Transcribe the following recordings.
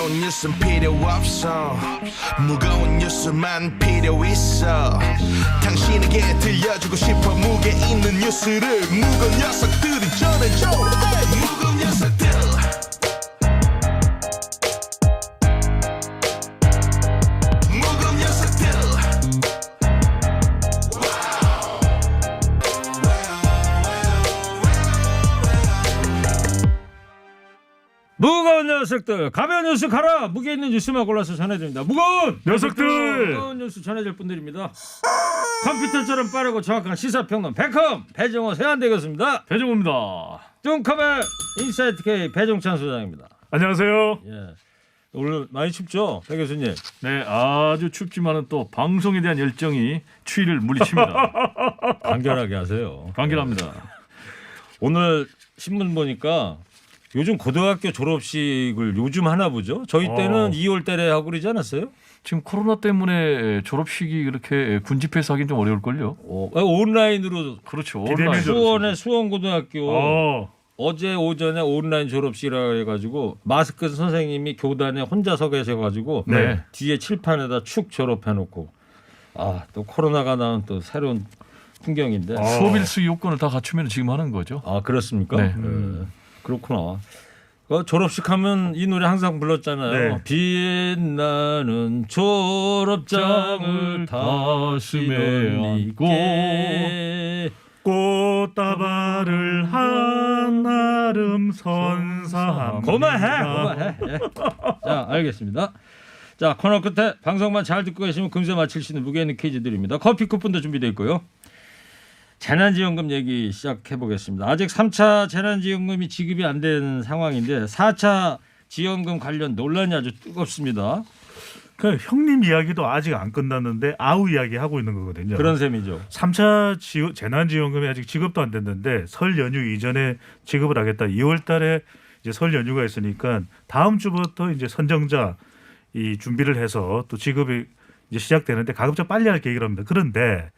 무거운 뉴스는 필요 없어 무거운 뉴스만 필요 있어 당신에게 들려주고 싶어 무게 있는 뉴스를 무거운 녀석들이 전해줘 무거운 녀석들 무거운 녀석들 무거운 녀석들 가벼운 뉴스 가라 무게 있는 뉴스만 골라서 전해드립니다. 무거운 녀석들! 무거운 뉴스 전해줄 분들입니다. 컴퓨터처럼 빠르고 정확한 시사평론 백컴 배정호 세한대교수입니다. 배정호입니다. 뚱커벨 인사이트 K 배종찬 소장입니다. 안녕하세요. 예. 오늘 많이 춥죠, 배 교수님? 네, 아주 춥지만은 또 방송에 대한 열정이 추위를 물리칩니다. 간결하게 하세요. 간결합니다. 오늘 신문 보니까 요즘 고등학교 졸업식을 요즘 하나 보죠. 저희 때는 2월 달에 하고 그러지 않았어요? 지금 코로나 때문에 졸업식이 그렇게 군집해서 하긴 좀 어려울걸요. 온라인으로 그렇죠. 비대면 온라인. 수원의 수원고등학교 어. 어제 오전에 온라인 졸업식이라 해가지고 마스크 선생님이 교단에 혼자 서 계셔가지고 네. 뒤에 칠판에다 축 졸업해놓고 또 코로나가 나온 또 새로운 풍경인데 수업일수 요건을 다 갖추면 지금 하는 거죠. 그렇습니까? 네. 그렇구나. 졸업식 하면 이 노래 항상 불렀잖아요. 네. 빛나는 졸업장을 가슴에 안고 꽃다발을 한아름 선사합니다. 그만해. 예. 자, 알겠습니다. 자, 코너 끝에 방송만 잘 듣고 계시면 금세 맞힐 수 있는 무게 있는 퀴즈 드립니다. 커피 쿠폰도 준비되어 있고요. 재난지원금 얘기 시작해 보겠습니다. 아직 3차 재난지원금이 지급이 안 된 상황인데 4차 지원금 관련 논란이 아주 뜨겁습니다. 그 형님 이야기도 아직 안 끝났는데 아우 이야기 하고 있는 거거든요. 그런 셈이죠. 3차 재난지원금이 아직 지급도 안 됐는데 설 연휴 이전에 지급을 하겠다. 2월 달에 이제 설 연휴가 있으니까 다음 주부터 이제 선정자 이 준비를 해서 또 지급이 이제 시작되는데 가급적 빨리 할 계획을 합니다. 그런데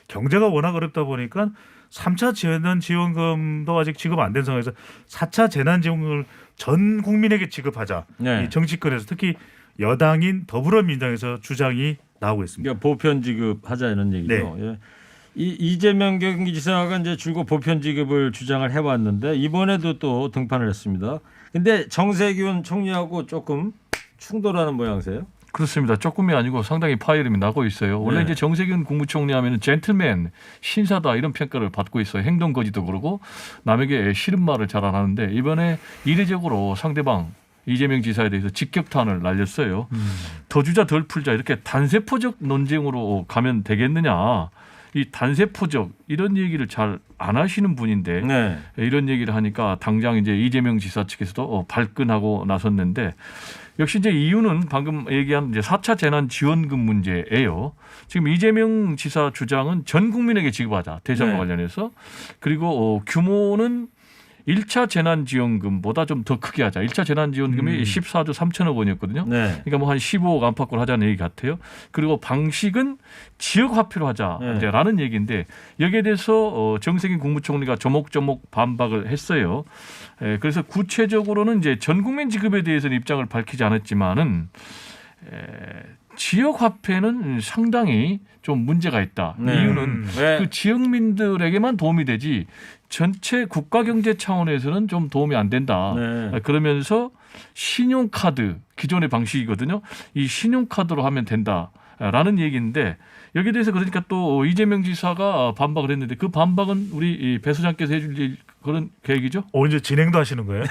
경제가 워낙 어렵다 보니까 3차 재난지원금도 아직 지급 안 된 상황에서 4차 재난지원금을 전 국민에게 지급하자. 네. 이 정치권에서 특히 여당인 더불어민주당에서 주장이 나오고 있습니다. 그러니까 보편 지급하자 이런 얘기죠. 예. 이재명 경기지사가 이제 줄곧 보편 지급을 주장을 해왔는데 이번에도 또 등판을 했습니다. 근데 정세균 총리하고 조금 충돌하는 모양새요. 그렇습니다. 조금이 아니고 상당히 파열음이 나고 있어요. 원래 네. 이제 정세균 국무총리 하면은 젠틀맨, 신사다 이런 평가를 받고 있어요. 행동 거지도 그러고 남에게 싫은 말을 잘 안 하는데 이번에 이례적으로 상대방 이재명 지사에 대해서 직격탄을 날렸어요. 더 주자 덜 풀자 이렇게 단세포적 논쟁으로 가면 되겠느냐. 이 단세포적 이런 얘기를 잘 안 하시는 분인데 네. 이런 얘기를 하니까 당장 이제 이재명 지사 측에서도 발끈하고 나섰는데 역시 이제 이유는 방금 얘기한 이제 4차 재난 지원금 문제예요. 지금 이재명 지사 주장은 전 국민에게 지급하자 대상과 네. 관련해서 그리고 규모는 1차 재난지원금보다 좀 더 크게 하자. 1차 재난지원금이 14조 3천억 원이었거든요. 네. 그러니까 뭐 한 15억 안팎으로 하자는 얘기 같아요. 그리고 방식은 지역화폐로 하자라는 얘기인데 여기에 대해서 정세균 국무총리가 조목조목 반박을 했어요. 그래서 구체적으로는 이제 전 국민 지급에 대해서는 입장을 밝히지 않았지만은 지역화폐는 상당히 좀 문제가 있다. 네. 이유는 네. 그 지역민들에게만 도움이 되지 전체 국가 경제 차원에서는 좀 도움이 안 된다. 네. 그러면서 신용카드 기존의 방식이거든요. 이 신용카드로 하면 된다라는 얘기인데 여기에 대해서 그러니까 또 이재명 지사가 반박을 했는데 그 반박은 우리 배 소장께서 해줄 그런 계획이죠? 이제 진행도 하시는 거예요?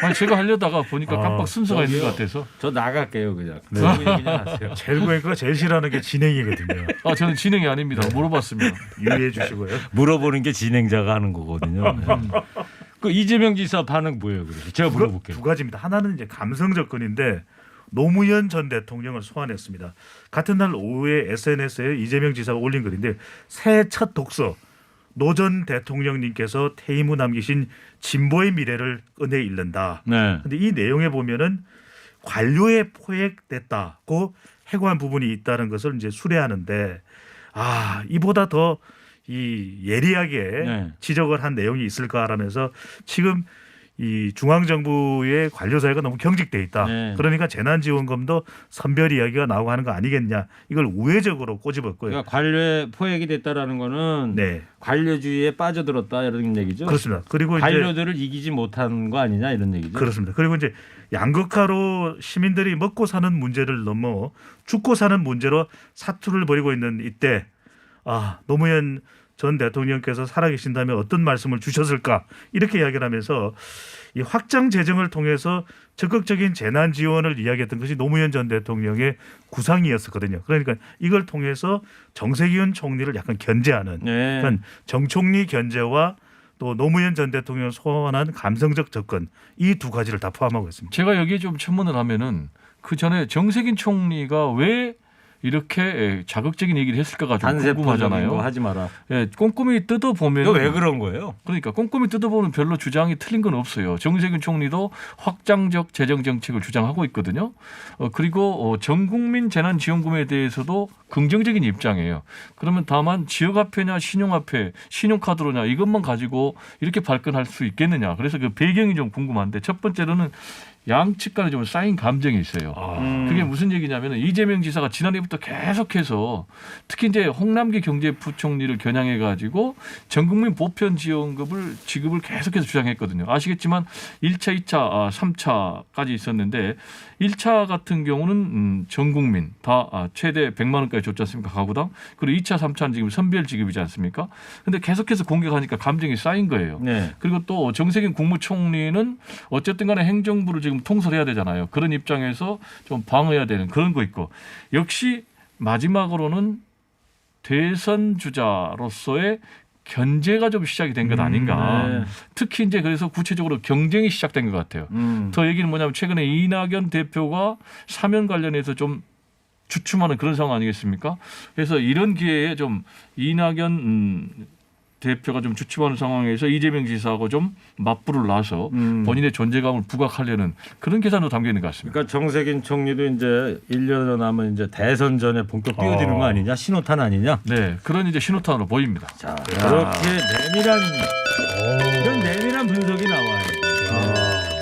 아니 제가 하려다가 보니까 깜빡 순서가 있는 것 같아서. 저 나갈게요 그냥. 네. 그냥 하세요. 제일 고객가 제일 싫어하는 게 진행이거든요. 저는 진행이 아닙니다. 물어봤습니다. 유의해 주시고요. 물어보는 게 진행자가 하는 거거든요. 그 이재명 지사 반응 뭐예요? 그래서 제가 물어볼게요. 두 가지입니다. 하나는 이제 감성 접근인데 노무현 전 대통령을 소환했습니다. 같은 날 오후에 SNS에 이재명 지사가 올린 글인데 새해 첫 독서 노 전 대통령님께서 퇴임 후 남기신 진보의 미래를 꺼내 읽는다. 네. 근데 이 내용에 보면은 관료에 포획됐다고 해고한 부분이 있다는 것을 이제 수뢰하는데 이보다 더 이 예리하게 네. 지적을 한 내용이 있을까라면서 지금 이 중앙정부의 관료 사회가 너무 경직돼 있다. 네. 그러니까 재난지원금도 선별 이야기가 나오고 하는 거 아니겠냐. 이걸 우회적으로 꼬집었고요. 그러니까 관료에 포획이 됐다라는 거는 네, 관료주의에 빠져들었다 이런 얘기죠. 그렇습니다. 그리고 이제 관료들을 이기지 못한 거 아니냐 이런 얘기죠. 그렇습니다. 그리고 이제 양극화로 시민들이 먹고 사는 문제를 넘어 죽고 사는 문제로 사투를 벌이고 있는 이때 노무현 전 대통령께서 살아계신다면 어떤 말씀을 주셨을까 이렇게 이야기를 하면서 이 확장 재정을 통해서 적극적인 재난 지원을 이야기했던 것이 노무현 전 대통령의 구상이었었거든요. 그러니까 이걸 통해서 정세균 총리를 약간 견제하는 네. 그러니까 정 총리 견제와 또 노무현 전 대통령 소원한 감성적 접근 이 두 가지를 다 포함하고 있습니다. 제가 여기에 좀 첨언을 하면은 그 전에 정세균 총리가 왜 이렇게 자극적인 얘기를 했을까가 좀 단세포적인 궁금하잖아요. 거 하지 마라. 예, 꼼꼼히 뜯어보면 이거 왜 그런 거예요? 그러니까 꼼꼼히 뜯어보면 별로 주장이 틀린 건 없어요. 정세균 총리도 확장적 재정 정책을 주장하고 있거든요. 그리고 전국민 재난지원금에 대해서도 긍정적인 입장이에요. 그러면 다만 지역화폐냐 신용화폐, 신용카드로냐 이것만 가지고 이렇게 발끈할 수 있겠느냐. 그래서 그 배경이 좀 궁금한데 첫 번째로는 양측 간에 좀 쌓인 감정이 있어요. 그게 무슨 얘기냐면 이재명 지사가 지난해부터 계속해서 특히 이제 홍남기 경제부총리를 겨냥해 가지고 전국민 보편 지원금을 지급을 계속해서 주장했거든요. 아시겠지만 1차, 2차, 3차까지 있었는데 1차 같은 경우는 전 국민 다 최대 100만 원까지 줬지 않습니까? 가구당. 그리고 2차, 3차는 지금 선별 지급이지 않습니까? 근데 계속해서 공격하니까 감정이 쌓인 거예요. 네. 그리고 또 정세균 국무총리는 어쨌든 간에 행정부를 지금 통솔해야 되잖아요. 그런 입장에서 좀 방어해야 되는 그런 거 있고 역시 마지막으로는 대선 주자로서의 견제가 좀 시작이 된 것 아닌가. 네. 특히 이제 그래서 구체적으로 경쟁이 시작된 것 같아요. 더 얘기는 뭐냐면 최근에 이낙연 대표가 사면 관련해서 좀 주춤하는 그런 상황 아니겠습니까? 그래서 이런 기회에 좀 이낙연 대표가 좀 주춤하는 상황에서 이재명 지사하고 좀 맞불을 놔서 본인의 존재감을 부각하려는 그런 계산도 담겨 있는 것 같습니다. 그러니까 정세균 총리도 이제 1년 남은 이제 대선 전에 본격 뛰어드는 거 아니냐, 신호탄 아니냐. 네, 그런 이제 신호탄으로 보입니다. 자, 그렇게 내밀한 이런 내밀한 분석이 나와요.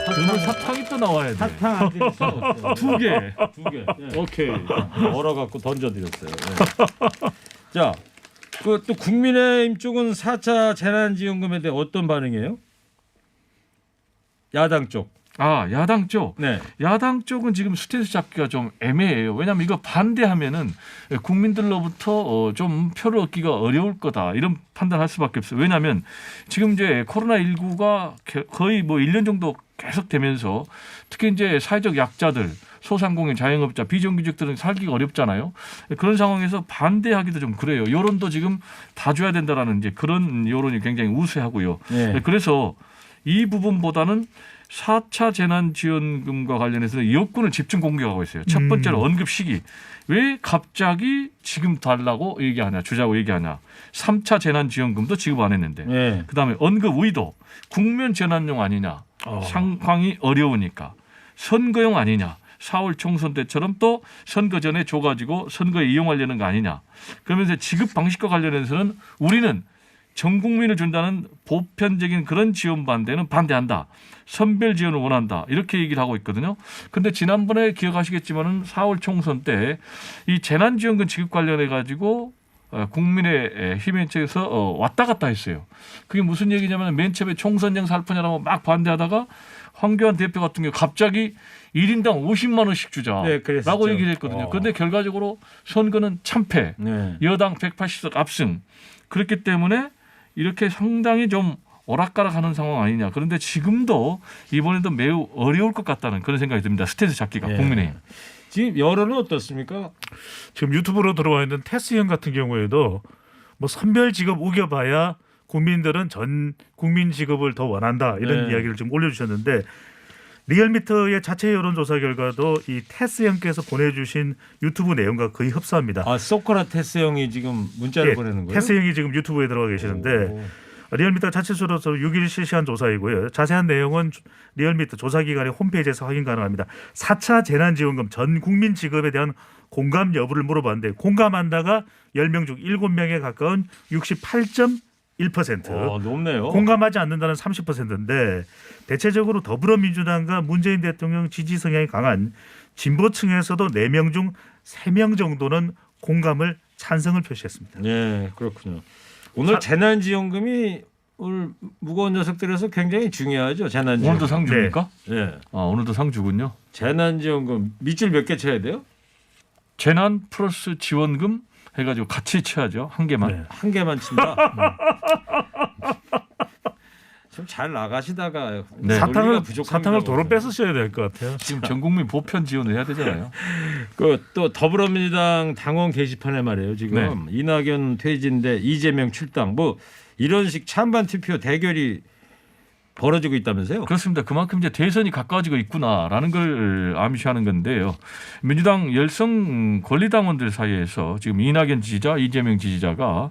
그러면 사탕이 또 나와야 돼. 사탕 안 드렸어. 두 개. 두 개. 네. 오케이. 얼어 갖고 던져드렸어요. 네. 자, 그 또 국민의힘 쪽은 4차 재난지원금에 대해 어떤 반응이에요? 야당 쪽. 야당 쪽. 네. 야당 쪽은 지금 스탠스 잡기가 좀 애매해요. 왜냐하면 이거 반대하면은 국민들로부터 좀 표를 얻기가 어려울 거다 이런 판단할 수밖에 없어요. 왜냐하면 지금 이제 코로나19가 거의 뭐 1년 정도 계속되면서 특히 이제 사회적 약자들, 소상공인, 자영업자, 비정규직들은 살기가 어렵잖아요. 그런 상황에서 반대하기도 좀 그래요. 여론도 지금 다 줘야 된다라는 이제 그런 여론이 굉장히 우세하고요. 네. 그래서 이 부분보다는 4차 재난지원금과 관련해서는 여권을 집중 공격하고 있어요. 첫 번째로 언급 시기. 왜 갑자기 지금 달라고 얘기하냐, 주자고 얘기하냐. 3차 재난지원금도 지급 안 했는데. 네. 그다음에 언급 의도. 국면 재난용 아니냐. 상황이 어려우니까. 선거용 아니냐. 4월 총선 때처럼 또 선거 전에 줘가지고 선거에 이용하려는 거 아니냐. 그러면서 지급 방식과 관련해서는 우리는 전 국민을 준다는 보편적인 그런 지원 반대는 반대한다. 선별 지원을 원한다. 이렇게 얘기를 하고 있거든요. 그런데 지난번에 기억하시겠지만은 4월 총선 때 이 재난지원금 지급 관련해 가지고 국민의 힘에 쪽에서 왔다 갔다 했어요. 그게 무슨 얘기냐면 맨 처음에 총선용 살포냐라고 막 반대하다가 황교안 대표 같은 경우 갑자기 1인당 50만 원씩 주자라고 네, 얘기를 했거든요. 그런데 결과적으로 선거는 참패, 네. 여당 180석 압승. 그렇기 때문에 이렇게 상당히 좀 오락가락하는 상황 아니냐. 그런데 지금도 이번에도 매우 어려울 것 같다는 그런 생각이 듭니다. 스탠스 잡기가 네. 국민의힘. 지금 여론은 어떻습니까? 지금 유튜브로 들어와 있는 테스형 같은 경우에도 뭐 선별 지급 우겨봐야 국민들은 전 국민 지급을 더 원한다 이런 네. 이야기를 좀 올려주셨는데 리얼미터의 자체 여론조사 결과도 이 테스형께서 보내주신 유튜브 내용과 거의 흡사합니다. 소크라테스 형이 지금 문자를 예, 보내는 거예요? 테스형이 지금 유튜브에 들어가 계시는데 리얼미터 자체 수로서 6일 실시한 조사이고요. 자세한 내용은 리얼미터 조사기관의 홈페이지에서 확인 가능합니다. 4차 재난지원금 전 국민 지급에 대한 공감 여부를 물어봤는데 공감한다가 10명 중 7명에 가까운 1%, 높네요. 공감하지 않는다는 30%인데 대체적으로 더불어민주당과 문재인 대통령 지지 성향이 강한 진보층에서도 4명 중 3명 정도는 공감을 찬성을 표시했습니다. 네, 그렇군요. 오늘 재난지원금이 오늘 무거운 녀석들에서 굉장히 중요하죠. 재난지원금. 오늘도 상 줍니까? 네. 오늘도 상 주군요. 재난지원금 밑줄 몇 개 쳐야 돼요? 재난 플러스 지원금 해가지고 같이 쳐야죠. 한 개만. 네. 한 개만 친다. 좀 잘 나가시다가 네. 사탕을 도로 뺏으셔야 될 것 같아요. 지금 전 국민 보편 지원을 해야 되잖아요. 또 더불어민주당 당원 게시판에 말이에요. 지금 이낙연 퇴진 대 이재명 출당 뭐 이런 식 찬반 투표 대결이 벌어지고 있다면서요? 그렇습니다. 그만큼 이제 대선이 가까워지고 있구나라는 걸 암시하는 건데요. 민주당 열성 권리당원들 사이에서 지금 이낙연 지지자, 이재명 지지자가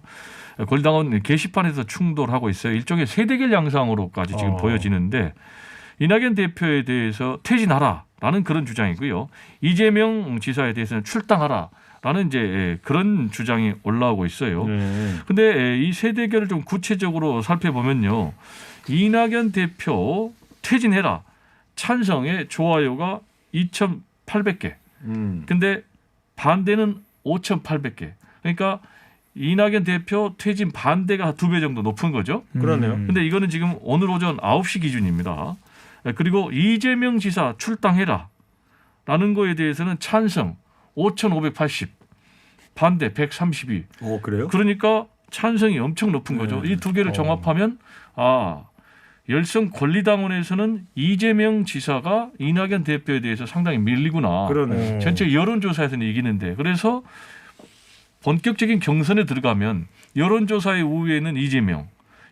권리당원 게시판에서 충돌하고 있어요. 일종의 세대결 양상으로까지 지금 보여지는데 이낙연 대표에 대해서 퇴진하라라는 그런 주장이고요. 이재명 지사에 대해서는 출당하라라는 이제 그런 주장이 올라오고 있어요. 그런데 이 세대결을 좀 구체적으로 살펴보면요. 이낙연 대표 퇴진해라 찬성의 좋아요가 2,800개. 근데 반대는 5,800개. 그러니까 이낙연 대표 퇴진 반대가 2배 정도 높은 거죠. 그러네요. 근데 이거는 지금 오늘 오전 9시 기준입니다. 그리고 이재명 지사 출당해라 라는 거에 대해서는 찬성 5,580, 반대 132. 그래요? 그러니까 찬성이 엄청 높은 거죠. 이 두 개를 종합하면 열성 권리당원에서는 이재명 지사가 이낙연 대표에 대해서 상당히 밀리구나. 그러네. 전체 여론조사에서는 이기는데 그래서 본격적인 경선에 들어가면 여론조사의 우위에는 이재명,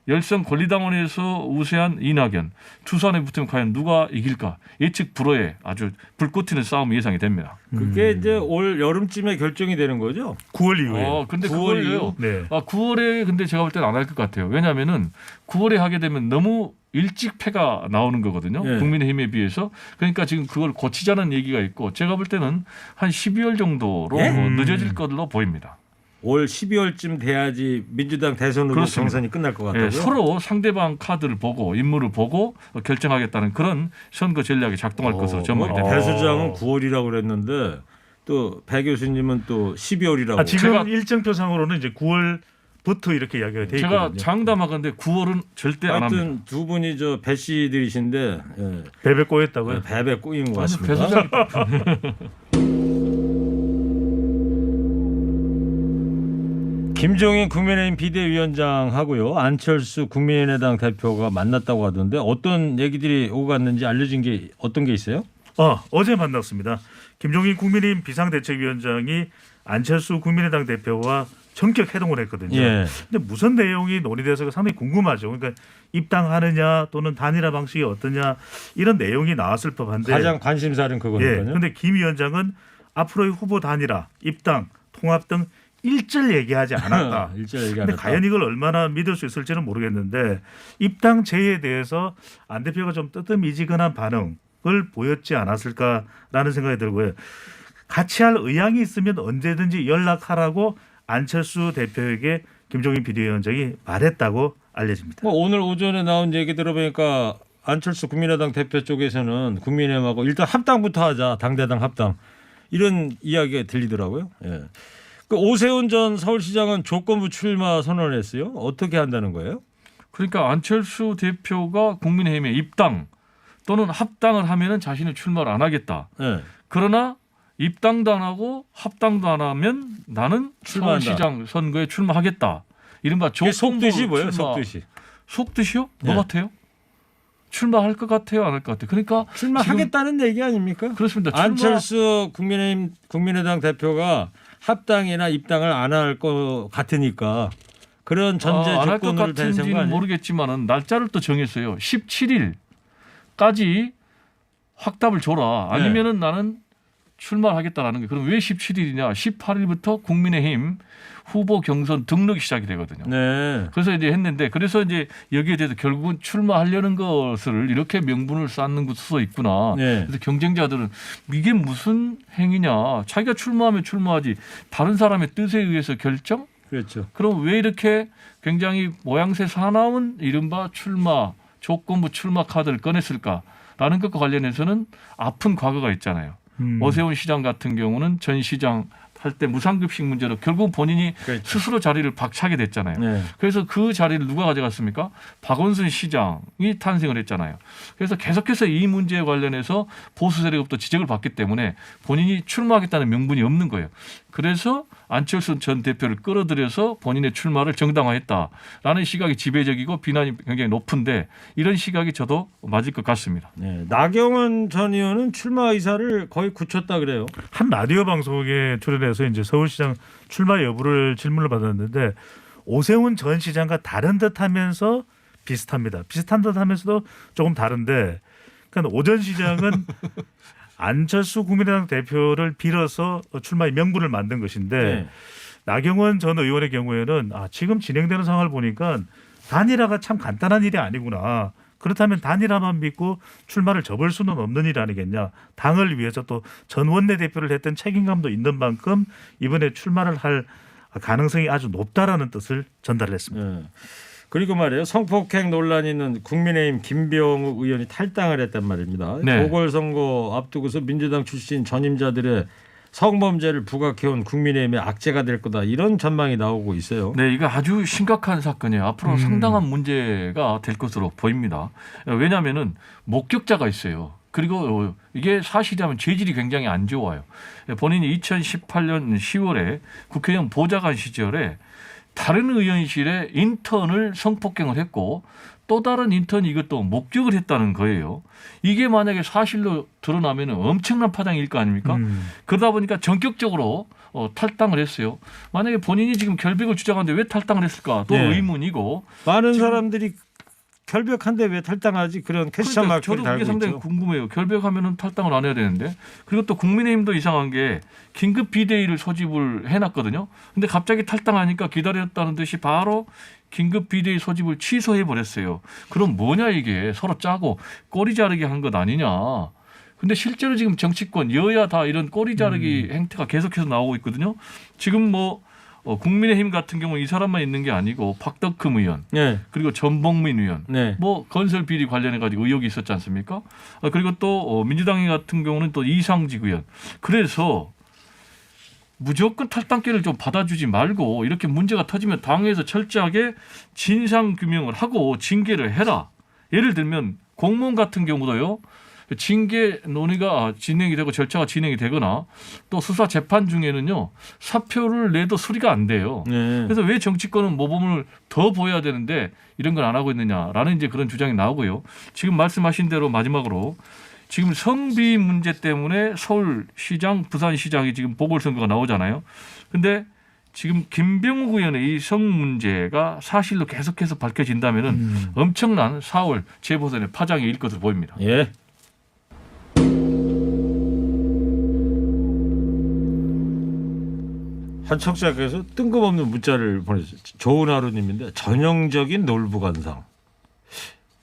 열성 권리당원에서 우세한 이낙연, 투선에 붙으면 과연 누가 이길까? 예측 불허에 아주 불꽃 튀는 싸움이 예상이 됩니다. 그게 이제 올 여름쯤에 결정이 되는 거죠? 9월 이후에. 근데 9월 9월이요. 네. 9월에 근데 제가 볼 때는 안 할 것 같아요. 왜냐하면은 9월에 하게 되면 너무 일찍 패가 나오는 거거든요. 네. 국민의힘에 비해서. 그러니까 지금 그걸 고치자는 얘기가 있고 제가 볼 때는 한 12월 정도로 늦어질 것으로 보입니다. 올 12월쯤 돼야지 민주당 대선 후보 그렇습니다. 경선이 끝날 것 같아요. 서로 상대방 카드를 보고 인물을 보고 결정하겠다는 그런 선거 전략이 작동할 것으로 전망이 됩니다. 배 수장은 9월이라고 그랬는데 또 배 교수님은 또 12월이라고. 지금 제가- 일정표상으로는 이제 9월부터 이렇게 이야기가 돼 제가 있거든요. 장담하건데 9월은 절대 안 합니다. 하여튼 두 분이 저 배 씨들이신데 배배 꼬였다고요? 배배 꼬인 것 배 같습니다. 수장이 김종인 국민의힘 비대위원장하고요 안철수 국민의당 대표가 만났다고 하던데 어떤 얘기들이 오고 갔는지 알려진 게 어떤 게 있어요? 어제 만났습니다. 김종인 국민의힘 비상대책위원장이 안철수 국민의당 대표와 전격 회동을 했거든요. 예. 근데 무슨 내용이 논의돼서 상당히 궁금하죠. 그러니까 입당하느냐 또는 단일화 방식이 어떠냐 이런 내용이 나왔을 법한데 가장 관심사는 그거니까요. 그런데 김 위원장은 앞으로의 후보 단일화, 입당, 통합 등 일절 얘기하지 않았다. 일절 얘기 안 근데 했다. 과연 이걸 얼마나 믿을 수 있을지는 모르겠는데 입당 제의에 대해서 안 대표가 좀 뜨뜻미지근한 반응을 보였지 않았을까라는 생각이 들고요. 같이 할 의향이 있으면 언제든지 연락하라고 안철수 대표에게 김종인 비대위원장이 말했다고 알려집니다. 뭐 오늘 오전에 나온 얘기 들어보니까 안철수 국민의당 대표 쪽에서는 국민의힘하고 일단 합당부터 하자. 당대당 합당. 이런 이야기가 들리더라고요. 예. 그 오세훈 전 서울시장은 조건부 출마 선언을 했어요. 어떻게 한다는 거예요? 그러니까 안철수 대표가 국민의힘에 입당 또는 합당을 하면은 자신은 출마를 안 하겠다. 예. 그러나 입당도 안 하고 합당도 안 하면 나는 출마한다. 서울시장 선거에 출마하겠다. 이른바 그게 조건부 속뜻이 뭐예요? 출마. 속뜻이. 속뜻이요? 네. 뭐 같아요? 출마할 것 같아요? 안 할 것 같아요? 그러니까 출마하겠다는 얘기 아닙니까? 그렇습니다. 안철수 국민의당 대표가 합당이나 입당을 안 할 것 같으니까 그런 전제 안 할 것 조건을 대는 거 같은지는 아니에요? 모르겠지만은 날짜를 또 정했어요. 17일까지 확답을 줘라. 아니면은 나는 출마하겠다라는 게. 그럼 왜 17일이냐? 18일부터 국민의힘 후보 경선 등록이 시작이 되거든요. 네. 그래서 이제 했는데 그래서 이제 여기에 대해서 결국은 출마하려는 것을 이렇게 명분을 쌓는 것도 있구나. 네. 그래서 경쟁자들은 이게 무슨 행위냐? 자기가 출마하면 출마하지 다른 사람의 뜻에 의해서 결정? 그렇죠. 그럼 왜 이렇게 굉장히 모양새 사나운 이른바 출마 조건부 출마 카드를 꺼냈을까라는 것과 관련해서는 아픈 과거가 있잖아요. 오세훈 시장 같은 경우는 전 시장 할 때 무상급식 문제로 결국 본인이 그렇죠. 스스로 자리를 박차게 됐잖아요. 네. 그래서 그 자리를 누가 가져갔습니까? 박원순 시장이 탄생을 했잖아요. 그래서 계속해서 이 문제에 관련해서 보수 세력부터 지적을 받기 때문에 본인이 출마하겠다는 명분이 없는 거예요. 그래서 안철수 전 대표를 끌어들여서 본인의 출마를 정당화했다라는 시각이 지배적이고 비난이 굉장히 높은데 이런 시각이 저도 맞을 것 같습니다. 네. 나경원 전 의원은 출마 의사를 거의 굳혔다 그래요. 한 라디오 방송에 출연해서 이제 서울시장 출마 여부를 질문을 받았는데 오세훈 전 시장과 다른 듯하면서 비슷합니다. 비슷한 듯하면서도 조금 다른데, 그러니까 오 전 시장은 안철수 국민의당 대표를 빌어서 출마의 명분을 만든 것인데 네. 나경원 전 의원의 경우에는 지금 진행되는 상황을 보니까 단일화가 참 간단한 일이 아니구나. 그렇다면 단일화만 믿고 출마를 접을 수는 없는 일 아니겠냐. 당을 위해서 또 전 원내대표를 했던 책임감도 있는 만큼 이번에 출마를 할 가능성이 아주 높다라는 뜻을 전달했습니다. 네. 그리고 말이에요. 성폭행 논란이 있는 국민의힘 김병욱 의원이 탈당을 했단 말입니다. 네. 보궐선거 앞두고서 민주당 출신 전임자들의 성범죄를 부각해온 국민의힘의 악재가 될 거다. 이런 전망이 나오고 있어요. 네, 이거 아주 심각한 사건이에요. 앞으로 상당한 문제가 될 것으로 보입니다. 왜냐하면은 목격자가 있어요. 그리고 이게 사실이라면 죄질이 굉장히 안 좋아요. 본인이 2018년 10월에 국회의원 보좌관 시절에 다른 의원실에 인턴을 성폭행을 했고 또 다른 인턴이 이것도 목격을 했다는 거예요. 이게 만약에 사실로 드러나면 엄청난 파장일 거 아닙니까? 그러다 보니까 전격적으로 탈당을 했어요. 만약에 본인이 지금 결백을 주장하는데 왜 탈당을 했을까? 또 네. 의문이고. 많은 사람들이 결백한데 왜 탈당하지? 그런 퀘스천 마크를 저도 그게 달고 상당히 있죠. 궁금해요. 결백하면은 탈당을 안 해야 되는데. 그리고 또 국민의힘도 이상한 게 긴급 비대위를 소집을 해놨거든요. 근데 갑자기 탈당하니까 기다렸다는 듯이 바로 긴급 비대위 소집을 취소해 버렸어요. 그럼 뭐냐 이게 서로 짜고 꼬리 자르기 한 것 아니냐. 근데 실제로 지금 정치권 여야 다 이런 꼬리 자르기 행태가 계속해서 나오고 있거든요. 지금 뭐 국민의힘 같은 경우 이 사람만 있는 게 아니고 박덕흠 의원 네. 그리고 전복민 의원 네. 뭐 건설 비리 관련해 가지고 의혹이 있었지 않습니까? 그리고 또 민주당 같은 경우는 또 이상직 의원. 그래서 무조건 탈당계를 좀 받아주지 말고 이렇게 문제가 터지면 당에서 철저하게 진상 규명을 하고 징계를 해라. 예를 들면 공무원 같은 경우도요. 징계 논의가 진행이 되고 절차가 진행이 되거나 또 수사 재판 중에는요. 사표를 내도 수리가 안 돼요. 네. 그래서 왜 정치권은 모범을 더 보여야 되는데 이런 걸 안 하고 있느냐라는 이제 그런 주장이 나오고요. 지금 말씀하신 대로 마지막으로 지금 성비 문제 때문에 서울시장, 부산시장이 지금 보궐선거가 나오잖아요. 근데 지금 김병욱 의원의 이 성 문제가 사실로 계속해서 밝혀진다면은 엄청난 4월 재보선의 파장이 일 것으로 보입니다. 예. 한 청취자께서 뜬금없는 문자를 보내주셨어요. 좋은 하루님인데 전형적인 놀부관상.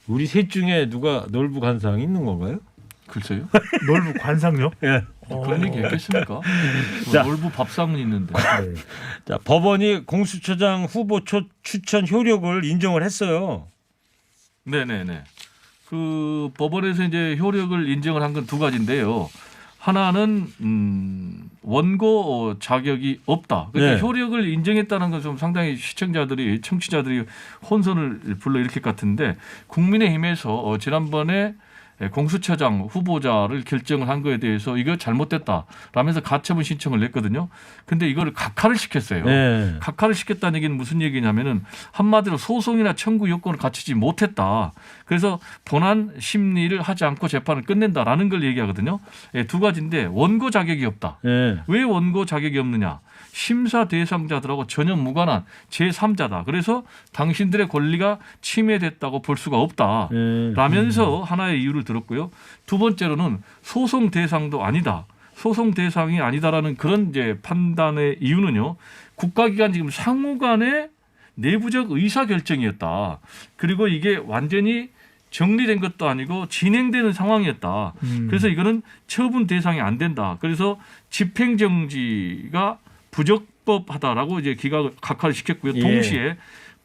우리 셋 중에 누가 놀부관상이 있는 건가요? 글쎄요. 놀부 관상요? 예. 그런 얘기 했겠습니까? 자. 놀부 밥상은 있는데. 자, 법원이 공수처장 후보 추천 효력을 인정을 했어요. 네네네. 그 법원에서 이제 효력을 인정을 한 건 두 가지인데요. 하나는 원고 자격이 없다. 그러니까 네. 효력을 인정했다는 건 좀 상당히 청취자들이 혼선을 불러일으킬 것 같은데 국민의힘에서 지난번에 공수처장 후보자를 결정을 한 거에 대해서 이거 잘못됐다라면서 가처분 신청을 냈거든요. 근데 이거를 각하를 시켰어요. 네. 각하를 시켰다는 얘기는 무슨 얘기냐면은 한마디로 소송이나 청구 요건을 갖추지 못했다. 그래서 본안 심리를 하지 않고 재판을 끝낸다라는 걸 얘기하거든요. 두 가지인데 원고 자격이 없다. 네. 왜 원고 자격이 없느냐? 심사 대상자들하고 전혀 무관한 제3자다. 그래서 당신들의 권리가 침해됐다고 볼 수가 없다. 라면서 하나의 이유를 들었고요. 두 번째로는 소송 대상도 아니다. 소송 대상이 아니다라는 그런 이제 판단의 이유는요. 국가기관 지금 상호 간의 내부적 의사결정이었다. 그리고 이게 완전히 정리된 것도 아니고 진행되는 상황이었다. 그래서 이거는 처분 대상이 안 된다. 그래서 집행정지가 부적법하다라고 이제 기각을 각하를 시켰고요. 예. 동시에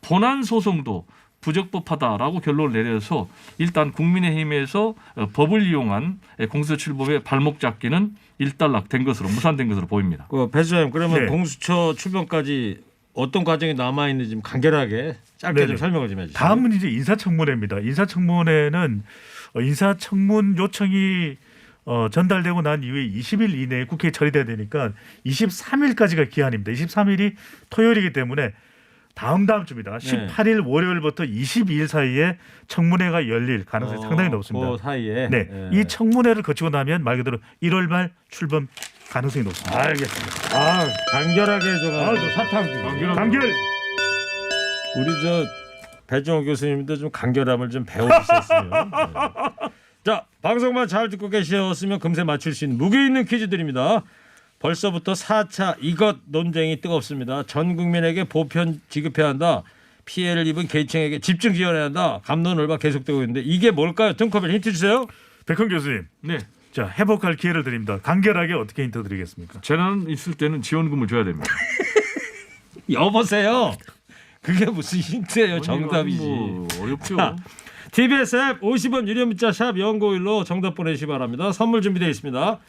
본안 소송도 부적법하다라고 결론을 내려서 일단 국민의힘에서 법을 이용한 공수처 출범의 발목 잡기는 일단락된 것으로 무산된 것으로 보입니다. 배 수장님 그러면 네. 공수처 출범까지 어떤 과정이 남아 있는지 좀 간결하게 짧게 좀 네네. 설명을 좀 해주시죠. 다음은 이제 인사청문회입니다. 인사청문회는 인사청문 요청이 전달되고 난 이후에 20일 이내에 국회에 처리돼야 되니까 23일까지가 기한입니다. 23일이 토요일이기 때문에 다음 주입니다. 18일 월요일부터 22일 사이에 청문회가 열릴 가능성이 상당히 높습니다. 그 사이에. 네, 이 청문회를 거치고 나면 말 그대로 1월 말 출범 가능성이 높습니다. 알겠습니다. 간결하게 좀 사탕. 간결. 우리 배종호 교수님도 좀 간결함을 좀 배워주셨으면. 네. 자, 방송만 잘 듣고 계셨으면 금세 맞출 수 있는 무게 있는 퀴즈들입니다. 벌써부터 4차 이것 논쟁이 뜨겁습니다. 전 국민에게 보편 지급해야 한다. 피해를 입은 계층에게 집중 지원해야 한다. 갑론을박 계속되고 있는데 이게 뭘까요? 등커벨 힌트 주세요. 백헌 교수님. 네. 자, 회복할 기회를 드립니다. 간결하게 어떻게 힌트 드리겠습니까? 재난 있을 때는 지원금을 줘야 됩니다. 여보세요. 그게 무슨 힌트예요? 정답이지. 뭐 어렵죠. 자, TBS 앱 50원 유료 문자 샵 연고일로 정답 보내주시기 바랍니다. 선물 준비되어 있습니다.